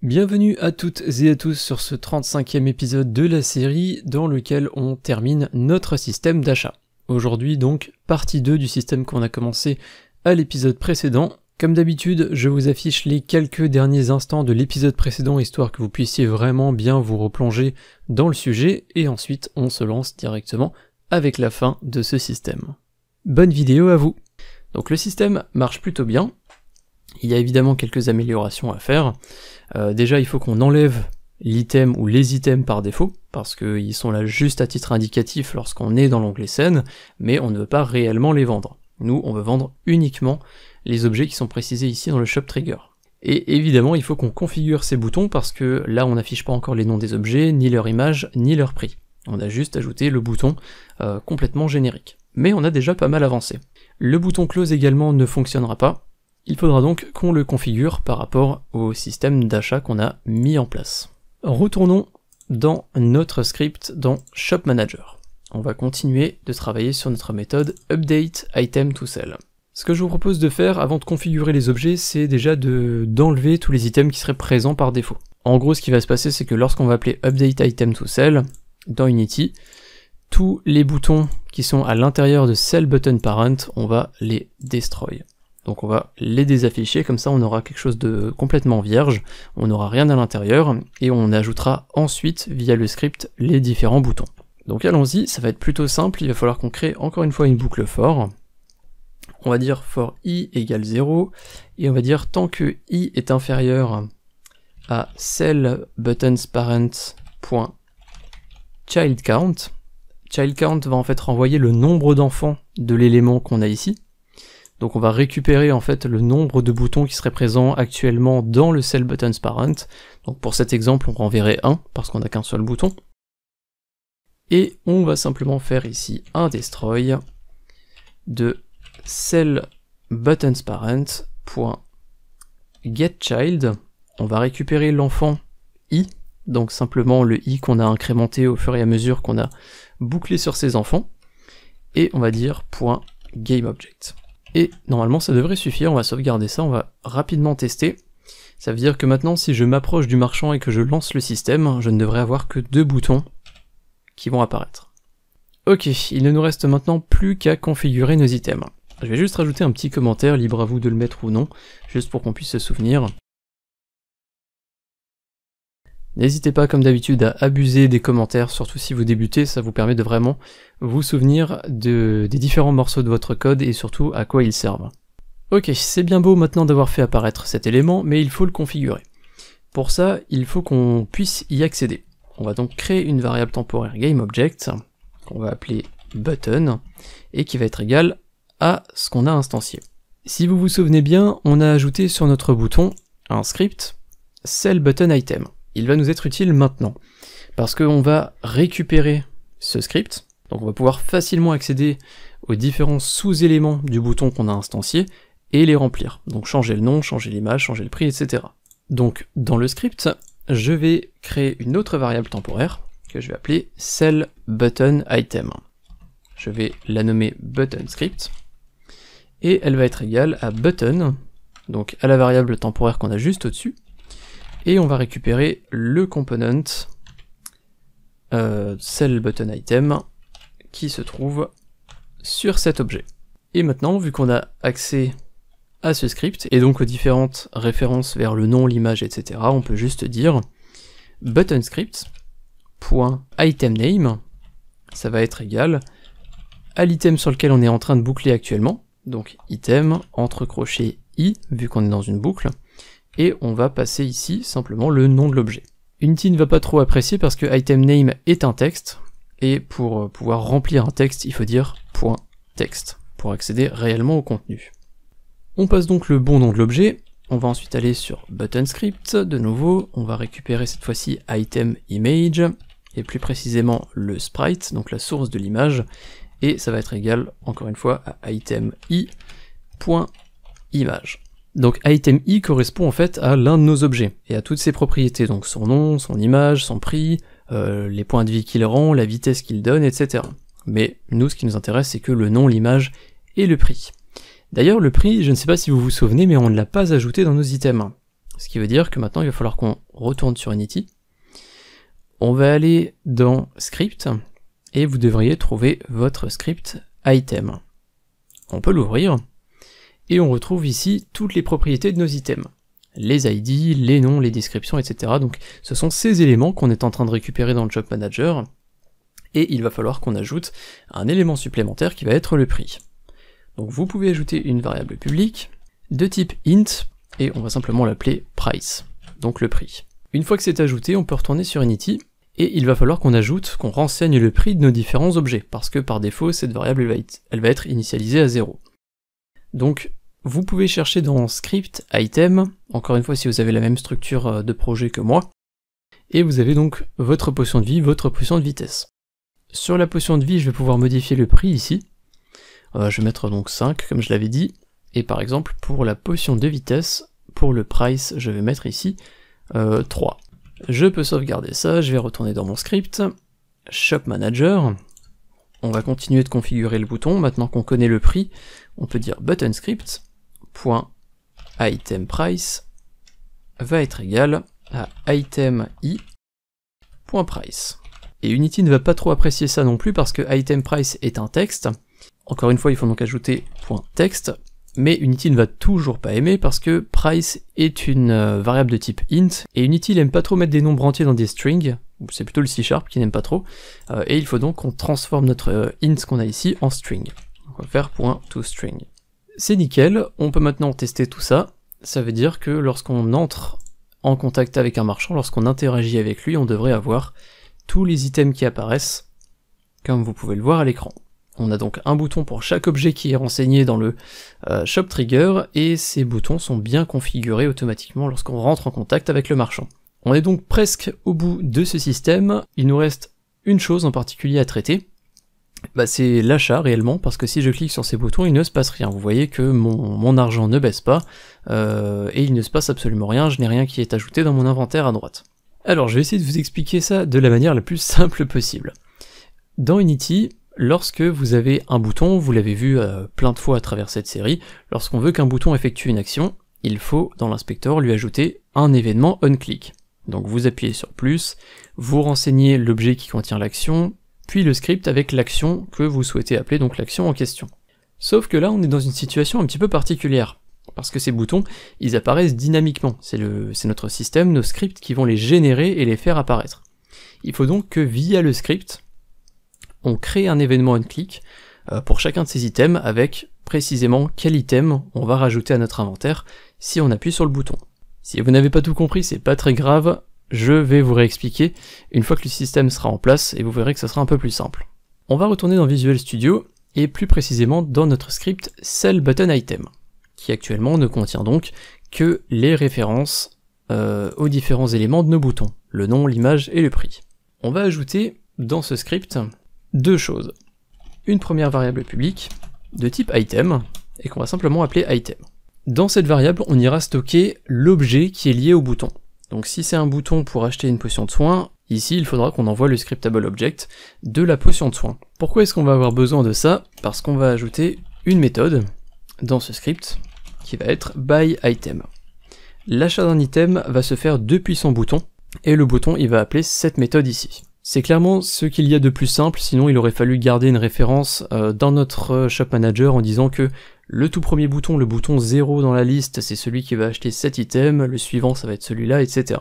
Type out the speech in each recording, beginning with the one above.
Bienvenue à toutes et à tous sur ce 35e épisode de la série dans lequel on termine notre système d'achat. Aujourd'hui donc, partie 2 du système qu'on a commencé à l'épisode précédent. Comme d'habitude, je vous affiche les quelques derniers instants de l'épisode précédent histoire que vous puissiez vraiment bien vous replonger dans le sujet et ensuite on se lance directement avec la fin de ce système. Bonne vidéo à vous! Donc le système marche plutôt bien. Il y a évidemment quelques améliorations à faire. Déjà, il faut qu'on enlève l'item ou les items par défaut, parce qu'ils sont là juste à titre indicatif lorsqu'on est dans l'onglet scène, mais on ne veut pas réellement les vendre. Nous, on veut vendre uniquement les objets qui sont précisés ici dans le shop trigger. Et évidemment, il faut qu'on configure ces boutons, parce que là, on n'affiche pas encore les noms des objets, ni leur image, ni leur prix. On a juste ajouté le bouton complètement générique. Mais on a déjà pas mal avancé. Le bouton close également ne fonctionnera pas. Il faudra donc qu'on le configure par rapport au système d'achat qu'on a mis en place. Retournons dans notre script dans Shop Manager. On va continuer de travailler sur notre méthode Update Item to Sell. Ce que je vous propose de faire avant de configurer les objets, c'est déjà d'enlever tous les items qui seraient présents par défaut. En gros, ce qui va se passer, c'est que lorsqu'on va appeler Update Item to Sell dans Unity, tous les boutons qui sont à l'intérieur de Sell Button Parent, on va les destroy. Donc on va les désafficher, comme ça on aura quelque chose de complètement vierge, on n'aura rien à l'intérieur, et on ajoutera ensuite via le script les différents boutons. Donc allons-y, ça va être plutôt simple, il va falloir qu'on crée encore une fois une boucle for. On va dire for i égale 0, et on va dire tant que i est inférieur à sellButtonsParent.childCount. ChildCount va en fait renvoyer le nombre d'enfants de l'élément qu'on a ici. Donc on va récupérer en fait le nombre de boutons qui seraient présents actuellement dans le sellButtonsParent. Donc pour cet exemple, on renverrait 1 parce qu'on n'a qu'un seul bouton. Et on va simplement faire ici un destroy de sellButtonsParent.getChild. On va récupérer l'enfant i, donc simplement le i qu'on a incrémenté au fur et à mesure qu'on a bouclé sur ces enfants. Et on va dire .gameObject. Et normalement ça devrait suffire, on va sauvegarder ça, on va rapidement tester. Ça veut dire que maintenant si je m'approche du marchand et que je lance le système, je ne devrais avoir que 2 boutons qui vont apparaître. Ok, il ne nous reste maintenant plus qu'à configurer nos items. Je vais juste rajouter un petit commentaire, libre à vous de le mettre ou non, juste pour qu'on puisse se souvenir. N'hésitez pas comme d'habitude à abuser des commentaires, surtout si vous débutez, ça vous permet de vraiment vous souvenir des différents morceaux de votre code et surtout à quoi ils servent. Ok, c'est bien beau maintenant d'avoir fait apparaître cet élément, mais il faut le configurer. Pour ça, il faut qu'on puisse y accéder. On va donc créer une variable temporaire GameObject, qu'on va appeler button, et qui va être égale à ce qu'on a instancié. Si vous vous souvenez bien, on a ajouté sur notre bouton un script sellButtonItem. Il va nous être utile maintenant, parce qu'on va récupérer ce script, donc on va pouvoir facilement accéder aux différents sous-éléments du bouton qu'on a instancié, et les remplir. Donc changer le nom, changer l'image, changer le prix, etc. Donc dans le script, je vais créer une autre variable temporaire, que je vais appeler sellButtonItem. Je vais la nommer ButtonScript, et elle va être égale à button, donc à la variable temporaire qu'on a juste au-dessus, et on va récupérer le component sellButtonItem qui se trouve sur cet objet. Et maintenant, vu qu'on a accès à ce script, et donc aux différentes références vers le nom, l'image, etc., on peut juste dire ButtonScript.itemName, ça va être égal à l'item sur lequel on est en train de boucler actuellement, donc item, entre crochets i, vu qu'on est dans une boucle, et on va passer ici simplement le nom de l'objet. Unity ne va pas trop apprécier parce que itemName est un texte, et pour pouvoir remplir un texte, il faut dire .text, pour accéder réellement au contenu. On passe donc le bon nom de l'objet, on va ensuite aller sur ButtonScript, de nouveau, on va récupérer cette fois-ci itemImage, et plus précisément le sprite, donc la source de l'image, et ça va être égal, encore une fois, à itemI.image. Donc itemI correspond en fait à l'un de nos objets, et à toutes ses propriétés, donc son nom, son image, son prix, les points de vie qu'il rend, la vitesse qu'il donne, etc. Mais nous, ce qui nous intéresse, c'est que le nom, l'image et le prix. D'ailleurs, le prix, je ne sais pas si vous vous souvenez, mais on ne l'a pas ajouté dans nos items. Ce qui veut dire que maintenant il va falloir qu'on retourne sur Unity. On va aller dans Script, et vous devriez trouver votre script item. On peut l'ouvrir, et on retrouve ici toutes les propriétés de nos items. Les ID, les noms, les descriptions, etc. Donc ce sont ces éléments qu'on est en train de récupérer dans le Shop Manager, et il va falloir qu'on ajoute un élément supplémentaire qui va être le prix. Donc vous pouvez ajouter une variable publique de type int, et on va simplement l'appeler price, donc le prix. Une fois que c'est ajouté, on peut retourner sur Unity, et il va falloir qu'on ajoute, qu'on renseigne le prix de nos différents objets, parce que par défaut, cette variable elle va être initialisée à 0. Donc vous pouvez chercher dans script item, encore une fois si vous avez la même structure de projet que moi, et vous avez donc votre potion de vie, votre potion de vitesse. Sur la potion de vie, je vais pouvoir modifier le prix ici, je vais mettre donc 5 comme je l'avais dit, et par exemple pour la potion de vitesse, pour le price, je vais mettre ici 3. Je peux sauvegarder ça, je vais retourner dans mon script, Shop Manager, on va continuer de configurer le bouton, maintenant qu'on connaît le prix, on peut dire button script.item price va être égal à item i.price. Et Unity ne va pas trop apprécier ça non plus parce que item price est un texte, encore une fois il faut donc ajouter .text, mais Unity ne va toujours pas aimer parce que price est une variable de type int, et Unity n'aime pas trop mettre des nombres entiers dans des strings, c'est plutôt le C# qui n'aime pas trop, et il faut donc qu'on transforme notre int qu'on a ici en string. On va faire .toString. C'est nickel, on peut maintenant tester tout ça, ça veut dire que lorsqu'on entre en contact avec un marchand, lorsqu'on interagit avec lui, on devrait avoir tous les items qui apparaissent, comme vous pouvez le voir à l'écran. On a donc un bouton pour chaque objet qui est renseigné dans le Shop Trigger, et ces boutons sont bien configurés automatiquement lorsqu'on rentre en contact avec le marchand. On est donc presque au bout de ce système, il nous reste une chose en particulier à traiter, c'est l'achat réellement, parce que si je clique sur ces boutons, il ne se passe rien. Vous voyez que mon argent ne baisse pas, et il ne se passe absolument rien, je n'ai rien qui est ajouté dans mon inventaire à droite. Alors je vais essayer de vous expliquer ça de la manière la plus simple possible. Dans Unity, lorsque vous avez un bouton, vous l'avez vu plein de fois à travers cette série, lorsqu'on veut qu'un bouton effectue une action, il faut dans l'inspecteur lui ajouter un événement onClick. Donc vous appuyez sur plus, vous renseignez l'objet qui contient l'action, puis le script avec l'action que vous souhaitez appeler, donc l'action en question. Sauf que là on est dans une situation un petit peu particulière, parce que ces boutons, ils apparaissent dynamiquement, c'est notre système, nos scripts qui vont les générer et les faire apparaître. Il faut donc que via le script, on crée un événement onClick pour chacun de ces items avec précisément quel item on va rajouter à notre inventaire si on appuie sur le bouton. Si vous n'avez pas tout compris, c'est pas très grave, je vais vous réexpliquer une fois que le système sera en place et vous verrez que ça sera un peu plus simple. On va retourner dans Visual Studio et plus précisément dans notre script SellButtonItem, qui actuellement ne contient donc que les références aux différents éléments de nos boutons, le nom, l'image et le prix. On va ajouter dans ce script deux choses. Une première variable publique de type item et qu'on va simplement appeler item. Dans cette variable, on ira stocker l'objet qui est lié au bouton. Donc si c'est un bouton pour acheter une potion de soin, ici il faudra qu'on envoie le scriptable object de la potion de soin. Pourquoi est-ce qu'on va avoir besoin de ça? Parce qu'on va ajouter une méthode dans ce script qui va être buyItem. L'achat d'un item va se faire depuis son bouton, et le bouton il va appeler cette méthode ici. C'est clairement ce qu'il y a de plus simple, sinon il aurait fallu garder une référence dans notre Shop Manager en disant que le tout premier bouton, le bouton 0 dans la liste, c'est celui qui va acheter cet item, le suivant ça va être celui-là, etc.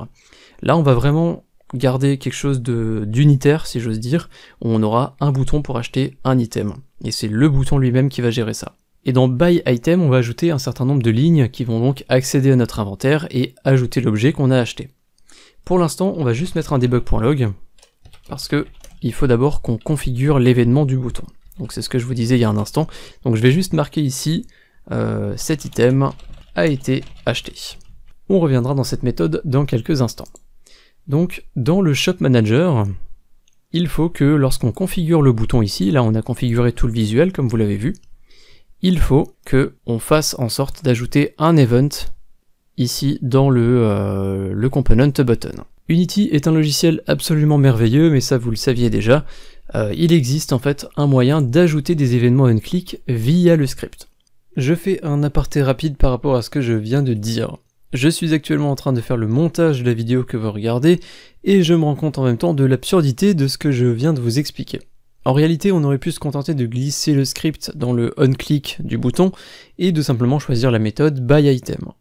Là on va vraiment garder quelque chose d'unitaire, si j'ose dire, où on aura un bouton pour acheter un item, et c'est le bouton lui-même qui va gérer ça. Et dans buyItem, on va ajouter un certain nombre de lignes qui vont donc accéder à notre inventaire et ajouter l'objet qu'on a acheté. Pour l'instant, on va juste mettre un debug.log, parce que il faut d'abord qu'on configure l'événement du bouton. Donc c'est ce que je vous disais il y a un instant. Donc je vais juste marquer ici, cet item a été acheté. On reviendra dans cette méthode dans quelques instants. Donc dans le Shop Manager, il faut que lorsqu'on configure le bouton ici, là on a configuré tout le visuel comme vous l'avez vu, il faut que on fasse en sorte d'ajouter un event ici dans le component button. Unity est un logiciel absolument merveilleux, mais ça vous le saviez déjà, il existe en fait un moyen d'ajouter des événements onClick via le script. Je fais un aparté rapide par rapport à ce que je viens de dire. Je suis actuellement en train de faire le montage de la vidéo que vous regardez, et je me rends compte en même temps de l'absurdité de ce que je viens de vous expliquer. En réalité, on aurait pu se contenter de glisser le script dans le onClick du bouton, et de simplement choisir la méthode byItem.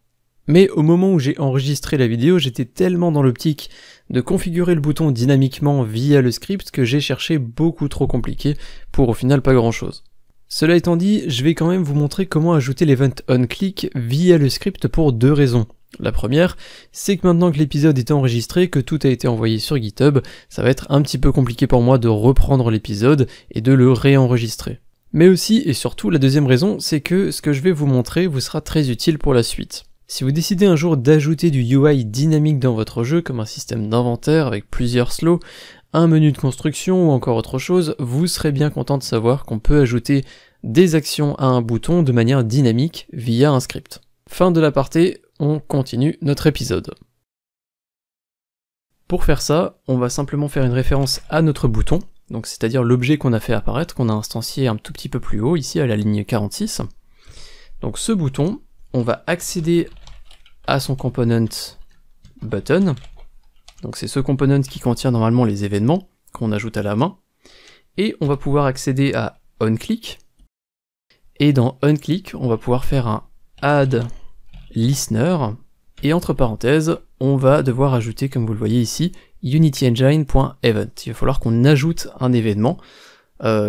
Mais au moment où j'ai enregistré la vidéo, j'étais tellement dans l'optique de configurer le bouton dynamiquement via le script que j'ai cherché beaucoup trop compliqué pour au final pas grand chose. Cela étant dit, je vais quand même vous montrer comment ajouter l'event onClick via le script pour deux raisons. La première, c'est que maintenant que l'épisode est enregistré, que tout a été envoyé sur GitHub, ça va être un petit peu compliqué pour moi de reprendre l'épisode et de le réenregistrer. Mais aussi et surtout, la deuxième raison, c'est que ce que je vais vous montrer vous sera très utile pour la suite. Si vous décidez un jour d'ajouter du UI dynamique dans votre jeu, comme un système d'inventaire avec plusieurs slots, un menu de construction ou encore autre chose, vous serez bien content de savoir qu'on peut ajouter des actions à un bouton de manière dynamique via un script. Fin de l'aparté, on continue notre épisode. Pour faire ça, on va simplement faire une référence à notre bouton, donc c'est-à-dire l'objet qu'on a fait apparaître, qu'on a instancié un tout petit peu plus haut, ici à la ligne 46. Donc ce bouton, on va accéder à son component button, donc c'est ce component qui contient normalement les événements qu'on ajoute à la main, et on va pouvoir accéder à onClick, et dans onClick, on va pouvoir faire un add listener, et entre parenthèses, on va devoir ajouter, comme vous le voyez ici, unityengine.event. Il va falloir qu'on ajoute un événement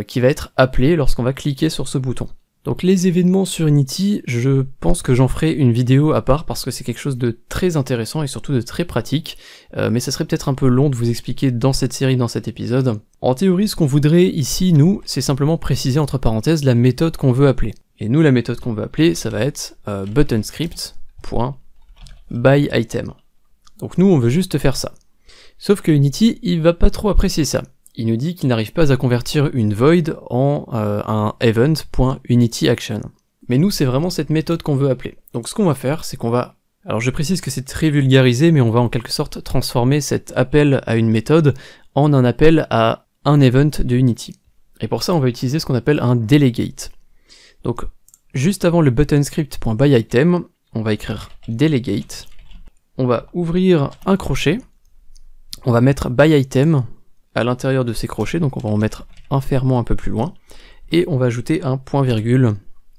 qui va être appelé lorsqu'on va cliquer sur ce bouton. Donc les événements sur Unity, je pense que j'en ferai une vidéo à part parce que c'est quelque chose de très intéressant et surtout de très pratique, mais ça serait peut-être un peu long de vous expliquer dans cette série, dans cet épisode. En théorie, ce qu'on voudrait ici, nous, c'est simplement préciser entre parenthèses la méthode qu'on veut appeler. Et nous, la méthode qu'on veut appeler, ça va être buttonscript.byItem. Donc nous, on veut juste faire ça. Sauf que Unity, il va pas trop apprécier ça. Il nous dit qu'il n'arrive pas à convertir une void en un event.unityAction. Mais nous, c'est vraiment cette méthode qu'on veut appeler. Donc ce qu'on va faire, c'est qu'on va... Alors je précise que c'est très vulgarisé, mais on va en quelque sorte transformer cet appel à une méthode en un appel à un event de Unity. Et pour ça, on va utiliser ce qu'on appelle un delegate. Donc juste avant le buttonscript.byItem, on va écrire delegate. On va ouvrir un crochet. On va mettre byItem à l'intérieur de ces crochets, donc on va en mettre un fermant un peu plus loin, et on va ajouter un point-virgule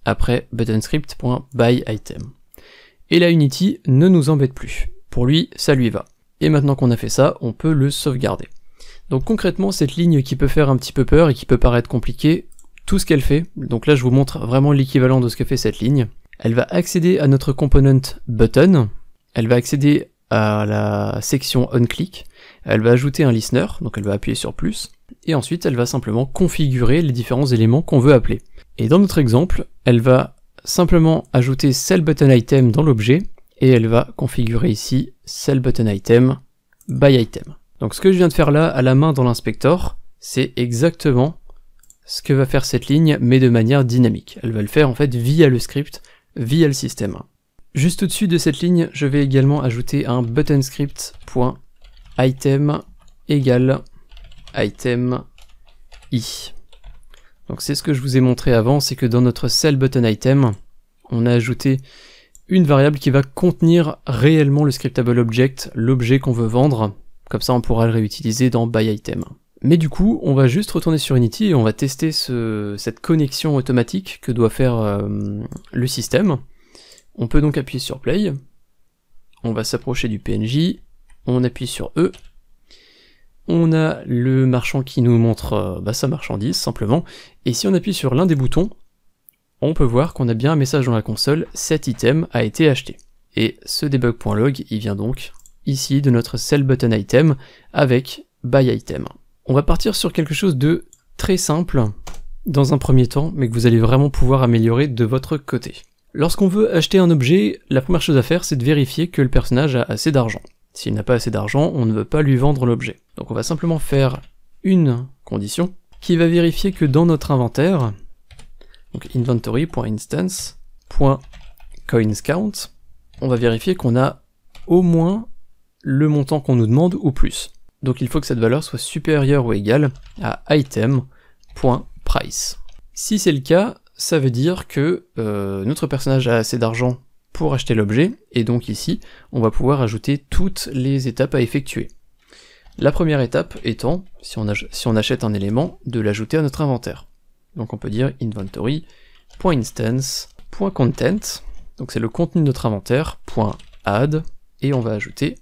après buttonscript.byItem. Et là, Unity ne nous embête plus. Pour lui, ça lui va. Et maintenant qu'on a fait ça, on peut le sauvegarder. Donc concrètement, cette ligne qui peut faire un petit peu peur et qui peut paraître compliquée, tout ce qu'elle fait, donc là je vous montre vraiment l'équivalent de ce que fait cette ligne, elle va accéder à notre component button, elle va accéder à la section onClick, elle va ajouter un listener, donc elle va appuyer sur plus, et ensuite elle va simplement configurer les différents éléments qu'on veut appeler. Et dans notre exemple, elle va simplement ajouter cellButtonItem dans l'objet, et elle va configurer ici cellButtonItem byItem. Donc ce que je viens de faire là à la main dans l'inspecteur, c'est exactement ce que va faire cette ligne, mais de manière dynamique. Elle va le faire en fait via le script, via le système. Juste au-dessus de cette ligne, je vais également ajouter un buttonscript.item égale item i. Donc c'est ce que je vous ai montré avant, c'est que dans notre cellButtonItem, on a ajouté une variable qui va contenir réellement le scriptable object, l'objet qu'on veut vendre, comme ça on pourra le réutiliser dans byItem. Mais du coup, on va juste retourner sur Unity et on va tester cette connexion automatique que doit faire le système. On peut donc appuyer sur Play, on va s'approcher du PNJ, on appuie sur E, on a le marchand qui nous montre sa marchandise simplement, et si on appuie sur l'un des boutons, on peut voir qu'on a bien un message dans la console, cet item a été acheté. Et ce debug.log, il vient donc ici de notre cellButtonItem avec byItem. On va partir sur quelque chose de très simple dans un premier temps, mais que vous allez vraiment pouvoir améliorer de votre côté. Lorsqu'on veut acheter un objet, la première chose à faire, c'est de vérifier que le personnage a assez d'argent. S'il n'a pas assez d'argent, on ne veut pas lui vendre l'objet. Donc on va simplement faire une condition qui va vérifier que dans notre inventaire, donc inventory.instance.coinsCount, on va vérifier qu'on a au moins le montant qu'on nous demande ou plus. Donc il faut que cette valeur soit supérieure ou égale à item.price. Si c'est le cas, ça veut dire que notre personnage a assez d'argent pour acheter l'objet, et donc ici, on va pouvoir ajouter toutes les étapes à effectuer. La première étape étant, si on achète un élément, de l'ajouter à notre inventaire. Donc on peut dire inventory.instance.content, donc c'est le contenu de notre inventaire, .add, et on va ajouter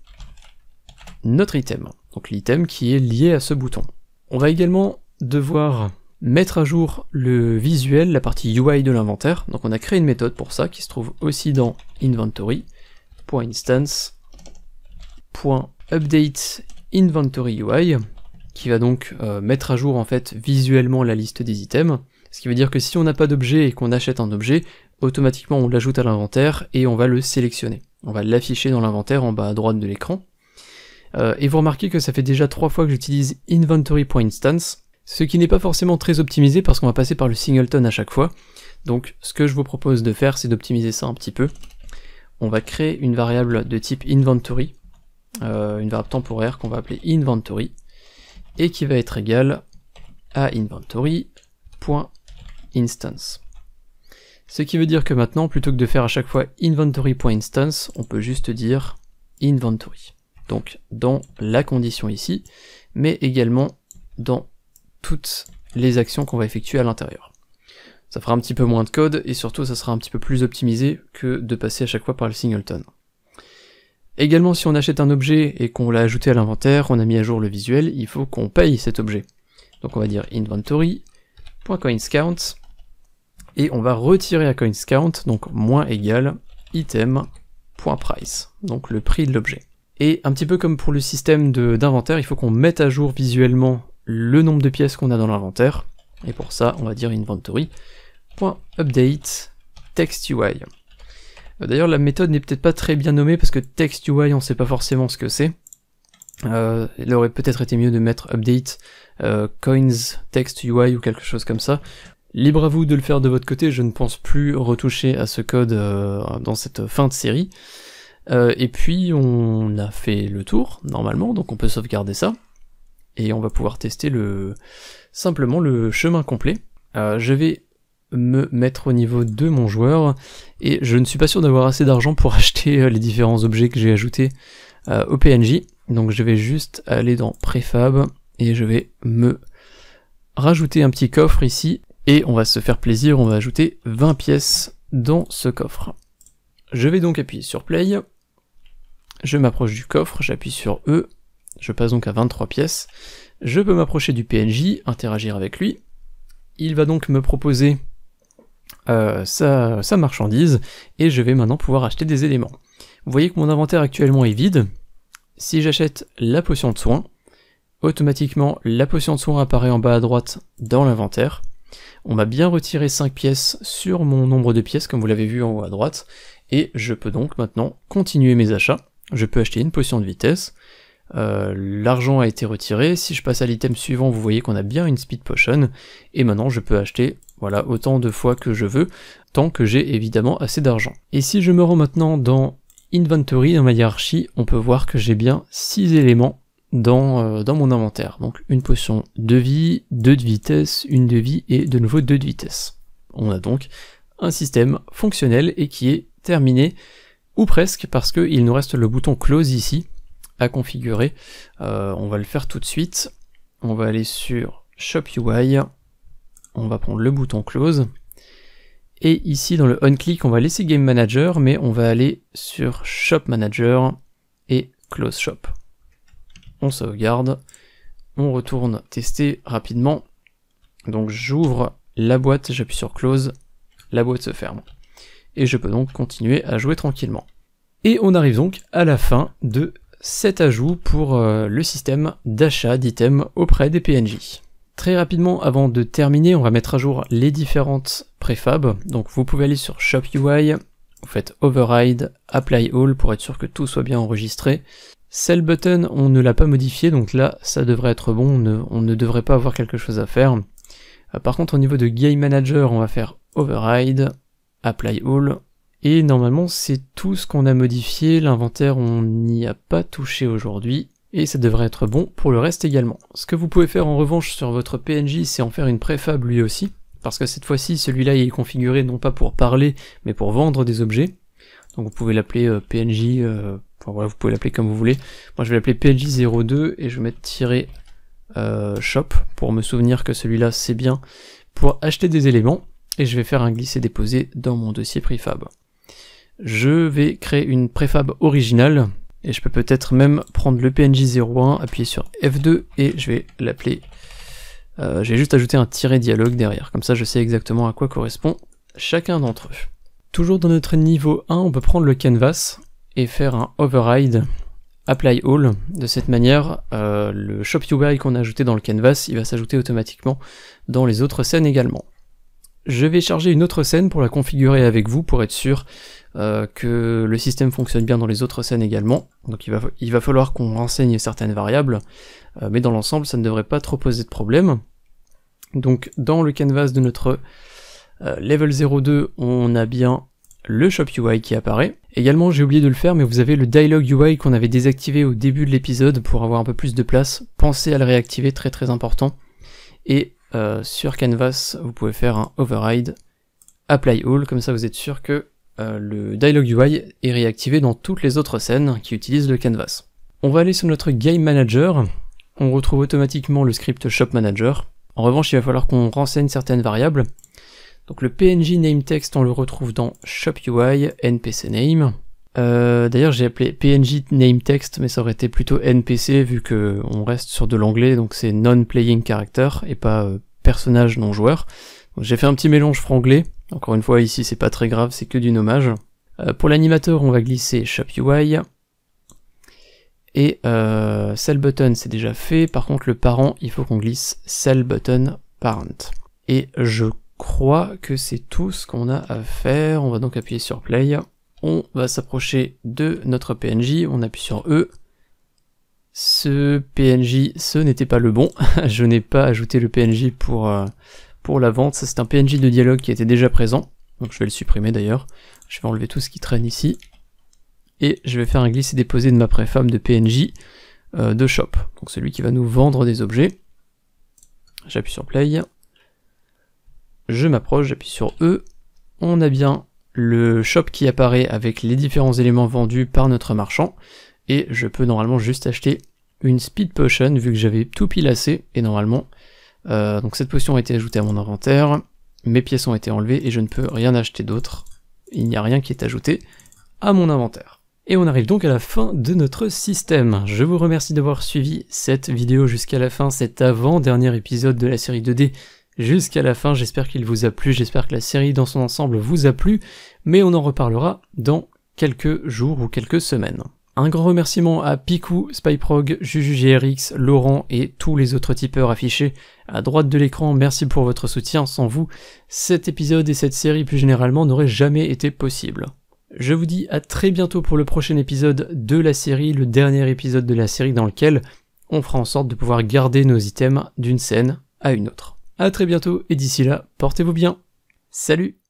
notre item, donc l'item qui est lié à ce bouton. On va également devoir mettre à jour le visuel, la partie UI de l'inventaire, donc on a créé une méthode pour ça, qui se trouve aussi dans inventory.instance.update inventory UI, qui va donc mettre à jour en fait visuellement la liste des items, ce qui veut dire que si on n'a pas d'objet et qu'on achète un objet, automatiquement on l'ajoute à l'inventaire et on va le sélectionner. On va l'afficher dans l'inventaire en bas à droite de l'écran. Et vous remarquez que ça fait déjà 3 fois que j'utilise inventory.instance, ce qui n'est pas forcément très optimisé parce qu'on va passer par le singleton à chaque fois. Donc ce que je vous propose de faire, c'est d'optimiser ça un petit peu. On va créer une variable de type inventory, une variable temporaire qu'on va appeler inventory, et qui va être égale à inventory.instance. Ce qui veut dire que maintenant, plutôt que de faire à chaque fois inventory.instance, on peut juste dire inventory. Donc dans la condition ici, mais également dans toutes les actions qu'on va effectuer à l'intérieur. Ça fera un petit peu moins de code, et surtout ça sera un petit peu plus optimisé que de passer à chaque fois par le singleton. Également, si on achète un objet et qu'on l'a ajouté à l'inventaire, on a mis à jour le visuel, il faut qu'on paye cet objet. Donc on va dire inventory.coinsCount, et on va retirer à coinsCount, donc moins égal item.price, donc le prix de l'objet. Et un petit peu comme pour le système d'inventaire, il faut qu'on mette à jour visuellement le nombre de pièces qu'on a dans l'inventaire, et pour ça on va dire inventory.update textUI. D'ailleurs la méthode n'est peut-être pas très bien nommée parce que textUI on sait pas forcément ce que c'est. Il aurait peut-être été mieux de mettre update coins textUI ou quelque chose comme ça. Libre à vous de le faire de votre côté, je ne pense plus retoucher à ce code dans cette fin de série. Et puis on a fait le tour normalement, donc on peut sauvegarder ça. Et on va pouvoir tester simplement le chemin complet. Je vais me mettre au niveau de mon joueur, et je ne suis pas sûr d'avoir assez d'argent pour acheter les différents objets que j'ai ajoutés au PNJ, donc je vais juste aller dans Préfab, et je vais me rajouter un petit coffre ici, et on va se faire plaisir, on va ajouter 20 pièces dans ce coffre. Je vais donc appuyer sur Play, je m'approche du coffre, j'appuie sur E, je passe donc à 23 pièces, je peux m'approcher du PNJ, interagir avec lui, il va donc me proposer sa marchandise, et je vais maintenant pouvoir acheter des éléments. Vous voyez que mon inventaire actuellement est vide. Si j'achète la potion de soin, automatiquement la potion de soin apparaît en bas à droite dans l'inventaire. On m'a bien retiré 5 pièces sur mon nombre de pièces, comme vous l'avez vu en haut à droite, et je peux donc maintenant continuer mes achats. Je peux acheter une potion de vitesse, l'argent a été retiré, si je passe à l'item suivant, vous voyez qu'on a bien une speed potion, et maintenant je peux acheter voilà, autant de fois que je veux, tant que j'ai évidemment assez d'argent. Et si je me rends maintenant dans Inventory, dans ma hiérarchie, on peut voir que j'ai bien 6 éléments dans mon inventaire. Donc une potion de vie, 2 de vitesse, 1 de vie et de nouveau 2 de vitesse. On a donc un système fonctionnel et qui est terminé, ou presque, parce qu'il nous reste le bouton close ici, à configurer. On va le faire tout de suite. On va aller sur Shop UI, on va prendre le bouton close, et ici dans le on-click on va laisser Game Manager, mais on va aller sur Shop Manager et Close Shop. On sauvegarde, on retourne tester rapidement, donc j'ouvre la boîte, j'appuie sur Close, la boîte se ferme, et je peux donc continuer à jouer tranquillement. Et on arrive donc à la fin de cet ajout pour le système d'achat d'items auprès des PNJ. Très rapidement, avant de terminer, on va mettre à jour les différentes préfabs. Donc vous pouvez aller sur Shop UI, vous faites Override, Apply All pour être sûr que tout soit bien enregistré. Sell Button, on ne l'a pas modifié, donc là ça devrait être bon, on ne devrait pas avoir quelque chose à faire. Par contre au niveau de Game Manager, on va faire Override, Apply All, et normalement c'est tout ce qu'on a modifié. L'inventaire on n'y a pas touché aujourd'hui. Et ça devrait être bon pour le reste également. Ce que vous pouvez faire en revanche sur votre PNJ, c'est en faire une préfab lui aussi, parce que cette fois-ci, celui-là il est configuré non pas pour parler, mais pour vendre des objets. Donc vous pouvez l'appeler PNJ, enfin voilà, vous pouvez l'appeler comme vous voulez. Moi je vais l'appeler PNJ02 et je vais mettre tiret shop pour me souvenir que celui-là c'est bien pour acheter des éléments, et je vais faire un glisser-déposer dans mon dossier prefab. Je vais créer une prefab originale, et je peux peut-être même prendre le PNJ01, appuyer sur F2, et je vais l'appeler... j'ai juste ajouté un tiret dialogue derrière, comme ça je sais exactement à quoi correspond chacun d'entre eux. Toujours dans notre niveau 1, on peut prendre le canvas et faire un override apply all. De cette manière, le shop UI qu'on a ajouté dans le canvas, il va s'ajouter automatiquement dans les autres scènes également. Je vais charger une autre scène pour la configurer avec vous, pour être sûr que le système fonctionne bien dans les autres scènes également. Donc il va falloir qu'on renseigne certaines variables, mais dans l'ensemble ça ne devrait pas trop poser de problème. Donc dans le canvas de notre level 02, on a bien le shop UI qui apparaît. Également, j'ai oublié de le faire, mais vous avez le dialogue UI qu'on avait désactivé au début de l'épisode pour avoir un peu plus de place. Pensez à le réactiver, très très important. Et sur Canvas, vous pouvez faire un override apply all, comme ça vous êtes sûr que le dialogue UI est réactivé dans toutes les autres scènes qui utilisent le Canvas. On va aller sur notre Game Manager. On retrouve automatiquement le script Shop Manager. En revanche, il va falloir qu'on renseigne certaines variables. Donc le PNJ name text, on le retrouve dans Shop UI, NPC name. D'ailleurs j'ai appelé PNJ name text, mais ça aurait été plutôt NPC vu que on reste sur de l'anglais, donc c'est non-playing character et pas personnage non joueur. Donc j'ai fait un petit mélange franglais. Encore une fois ici c'est pas très grave, c'est que du nommage. Pour l'animateur on va glisser Shop UI. Et Cell Button c'est déjà fait, par contre le parent il faut qu'on glisse Cell Button Parent. Et je crois que c'est tout ce qu'on a à faire. On va donc appuyer sur Play. On va s'approcher de notre PNJ, on appuie sur E. Ce PNJ, ce n'était pas le bon. Je n'ai pas ajouté le PNJ pour la vente. Ça c'est un PNJ de dialogue qui était déjà présent. Donc je vais le supprimer d'ailleurs. Je vais enlever tout ce qui traîne ici. Et je vais faire un glisser-déposer de ma préfab de PNJ de shop. Donc celui qui va nous vendre des objets. J'appuie sur Play. Je m'approche, j'appuie sur E, on a bien le shop qui apparaît avec les différents éléments vendus par notre marchand, et je peux normalement juste acheter une speed potion vu que j'avais tout pilassé, et normalement, donc cette potion a été ajoutée à mon inventaire, mes pièces ont été enlevées et je ne peux rien acheter d'autre, il n'y a rien qui est ajouté à mon inventaire. Et on arrive donc à la fin de notre système. Je vous remercie d'avoir suivi cette vidéo jusqu'à la fin, cet avant-dernier épisode de la série 2D, jusqu'à la fin, j'espère qu'il vous a plu, j'espère que la série dans son ensemble vous a plu, mais on en reparlera dans quelques jours ou quelques semaines. Un grand remerciement à Picou, Spyprog, JujuGRX, Laurent et tous les autres tipeurs affichés à droite de l'écran, merci pour votre soutien, sans vous, cet épisode et cette série plus généralement n'auraient jamais été possibles. Je vous dis à très bientôt pour le prochain épisode de la série, le dernier épisode de la série dans lequel on fera en sorte de pouvoir garder nos items d'une scène à une autre. A très bientôt et d'ici là, portez-vous bien. Salut!